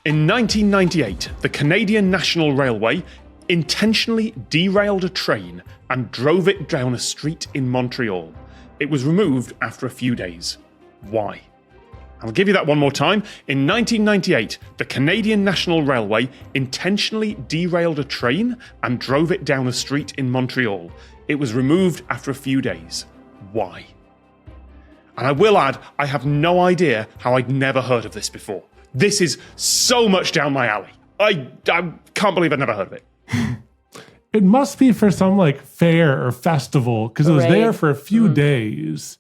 In 1998, the Canadian National Railway intentionally derailed a train and drove it down a street in Montreal. It was removed after a few days. Why? I'll give you that one more time. In 1998, the Canadian National Railway intentionally derailed a train and drove it down a street in Montreal. It was removed after a few days. Why? And I will add, I have no idea how I'd never heard of this before. This is so much down my alley. I can't believe I'd never heard of it. It must be for some like fair or festival because it was there for a few days.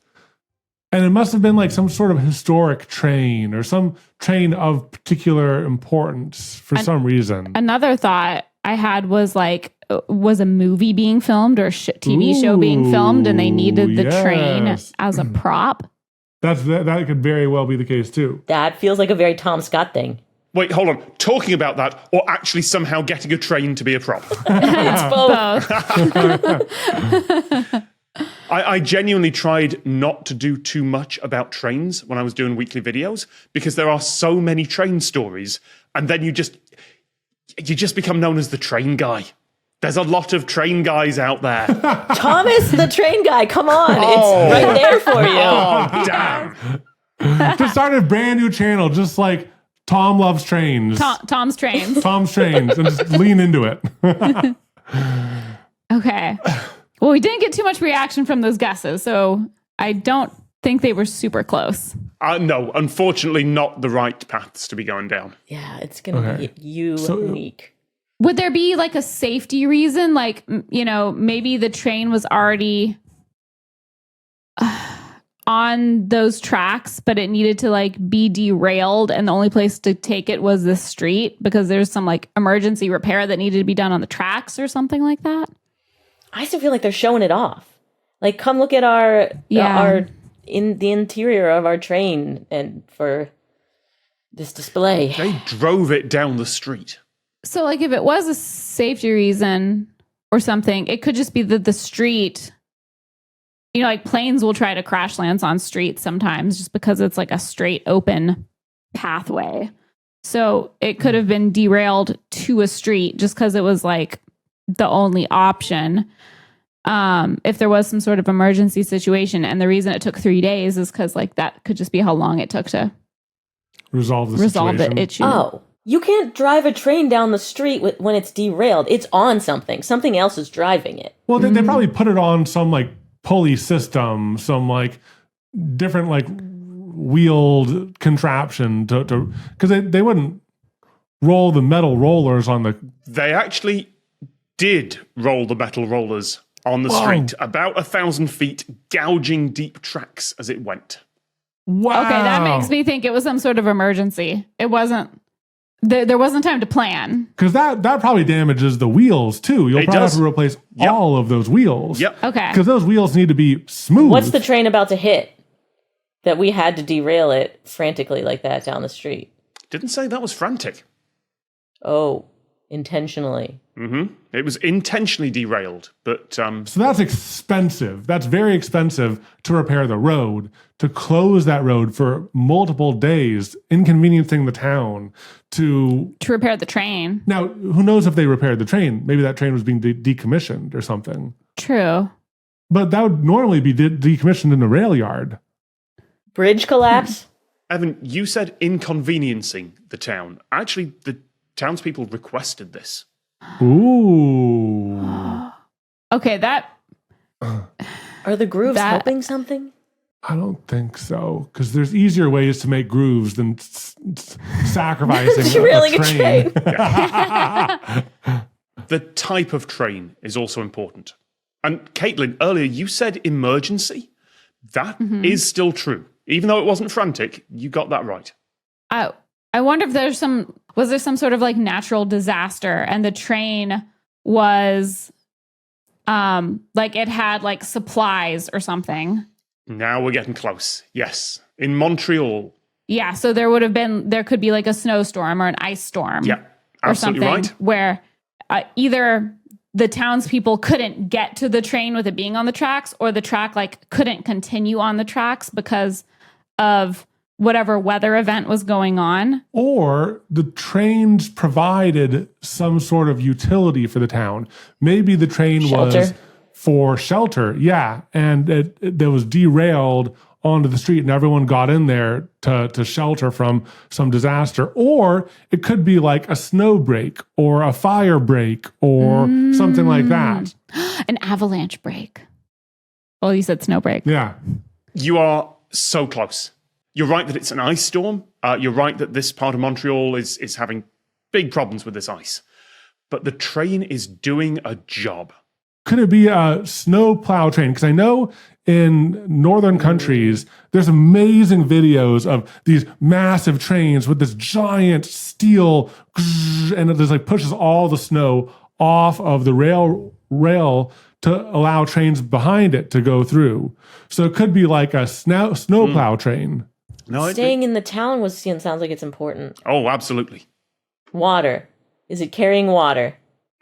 And it must have been like some sort of historic train or some train of particular importance for some reason. Another thought I had was like, was a movie being filmed or TV show being filmed and they needed the train as a prop? That could very well be the case too. That feels like a very Tom Scott thing. Wait, hold on. Talking about that or actually somehow getting a train to be a prop? It's both. I genuinely tried not to do too much about trains when I was doing weekly videos because there are so many train stories and then you just become known as the train guy. There's a lot of train guys out there. Thomas, the train guy, come on. It's right there for you. Oh, damn. Just start a brand new channel, just like Tom loves trains. Tom's Trains. Tom's Trains, and just lean into it. Okay. Well, we didn't get too much reaction from those guesses, so I don't think they were super close. No, unfortunately not the right paths to be going down. Yeah, it's going to be unique. Would there be like a safety reason? Like, you know, maybe the train was already on those tracks, but it needed to like be derailed and the only place to take it was the street because there's some like emergency repair that needed to be done on the tracks or something like that? I still feel like they're showing it off. Like, come look at our in the interior of our train and for this display. They drove it down the street. So, like, if it was a safety reason or something, it could just be that the street, you know, like planes will try to crash land on streets sometimes just because it's like a straight open pathway. So it could have been derailed to a street just because it was like the only option. If there was some sort of emergency situation, and the reason it took 3 days is because like that could just be how long it took to resolve the issue. Oh, you can't drive a train down the street when it's derailed. It's on something. Something else is driving it. Well, they probably put it on some like pulley system, some like different like wheeled contraption to because they wouldn't roll the metal rollers on the. They actually did roll the metal rollers on the street, about 1,000 feet, gouging deep tracks as it went. Wow. Okay, that makes me think it was some sort of emergency. It wasn't. There wasn't time to plan. Because that probably damages the wheels too. You'll probably have to replace all of those wheels. Yep. Okay. Because those wheels need to be smooth. What's the train about to hit that we had to derail it frantically like that down the street? Didn't say that was frantic. Oh, intentionally. Mm-hmm. It was intentionally derailed, but... So that's expensive. That's very expensive to repair the road, to close that road for multiple days, inconveniencing the town, to repair the train. Now, who knows if they repaired the train? Maybe that train was being decommissioned or something. True. But that would normally be decommissioned in a rail yard. Bridge collapse? Evan, you said inconveniencing the town. Actually, the townspeople requested this. Ooh. Okay, that... Are the grooves helping something? I don't think so, because there's easier ways to make grooves than sacrificing derailing a train. The type of train is also important. And Katelyn, earlier you said emergency. That is still true. Even though it wasn't frantic, you got that right. I wonder if was there some sort of like natural disaster and the train was like it had like supplies or something. Now we're getting close. Yes. In Montreal. Yeah. So there could be like a snowstorm or an ice storm. Yeah. Absolutely or something right. Where either the townspeople couldn't get to the train with it being on the tracks or the track like couldn't continue on the tracks because of whatever weather event was going on. Or the trains provided some sort of utility for the town. Maybe the train was for shelter, and it was derailed onto the street and everyone got in there to shelter from some disaster. Or it could be like a snow break or a fire break or something like that. An avalanche break. Well, you said snow break. Yeah. You are so close. You're right that it's an ice storm. You're right that this part of Montreal is having big problems with this ice. But the train is doing a job. Could it be a snow plow train? Because I know in northern countries, there's amazing videos of these massive trains with this giant steel, and it just like pushes all the snow off of the rail to allow trains behind it to go through. So it could be like a snow plow train. No, Staying in the town sounds like it's important. Oh, absolutely. Water. Is it carrying water?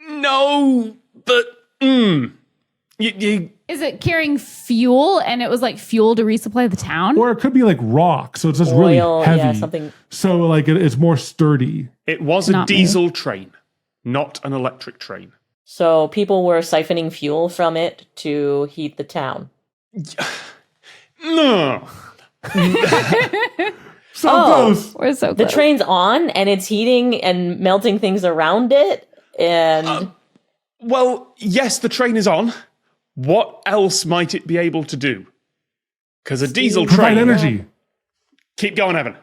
No, but you Is it carrying fuel and it was like fuel to resupply the town? Or it could be like rock, so it's just Oil, really heavy. yeah, something. So like it's more sturdy. It was a diesel train, not an electric train. So people were siphoning fuel from it to heat the town. No. So close. We're so The close. train's on and it's heating and melting things around it. And Well, yes, the train is on. What else might it be able to do? Because a diesel Provide train... energy. Keep going, Evan.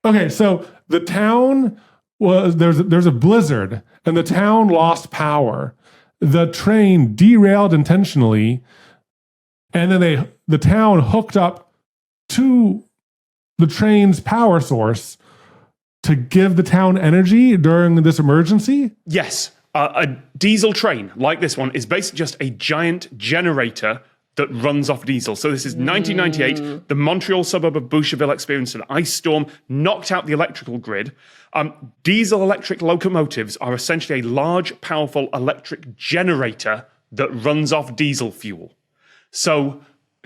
Okay, so the town was there's a blizzard and the town lost power. The train derailed intentionally, and then the town hooked up to the train's power source to give the town energy during this emergency. Yes, a diesel train like this one is basically just a giant generator that runs off diesel. So this is 1998. The Montreal suburb of Boucherville experienced an ice storm, knocked out the electrical grid. Diesel electric locomotives are essentially a large, powerful electric generator that runs off diesel fuel. So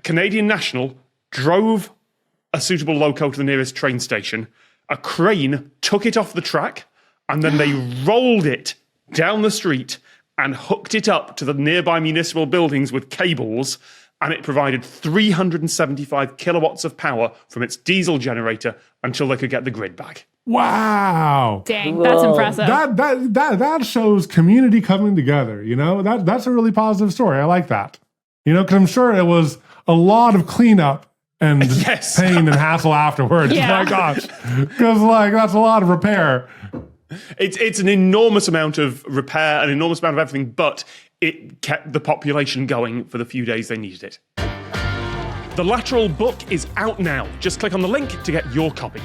Canadian National drove a suitable loco to the nearest train station. A crane took it off the track, and then they rolled it down the street and hooked it up to the nearby municipal buildings with cables, and it provided 375 kilowatts of power from its diesel generator until they could get the grid back. Wow. Dang, that's impressive. That shows community coming together, you know? That's a really positive story. I like that. You know, because I'm sure it was a lot of cleanup and pain and hassle afterwards. Yeah. My gosh. Because that's a lot of repair. It's an enormous amount of repair, an enormous amount of everything, but it kept the population going for the few days they needed it. The Lateral book is out now. Just click on the link to get your copy.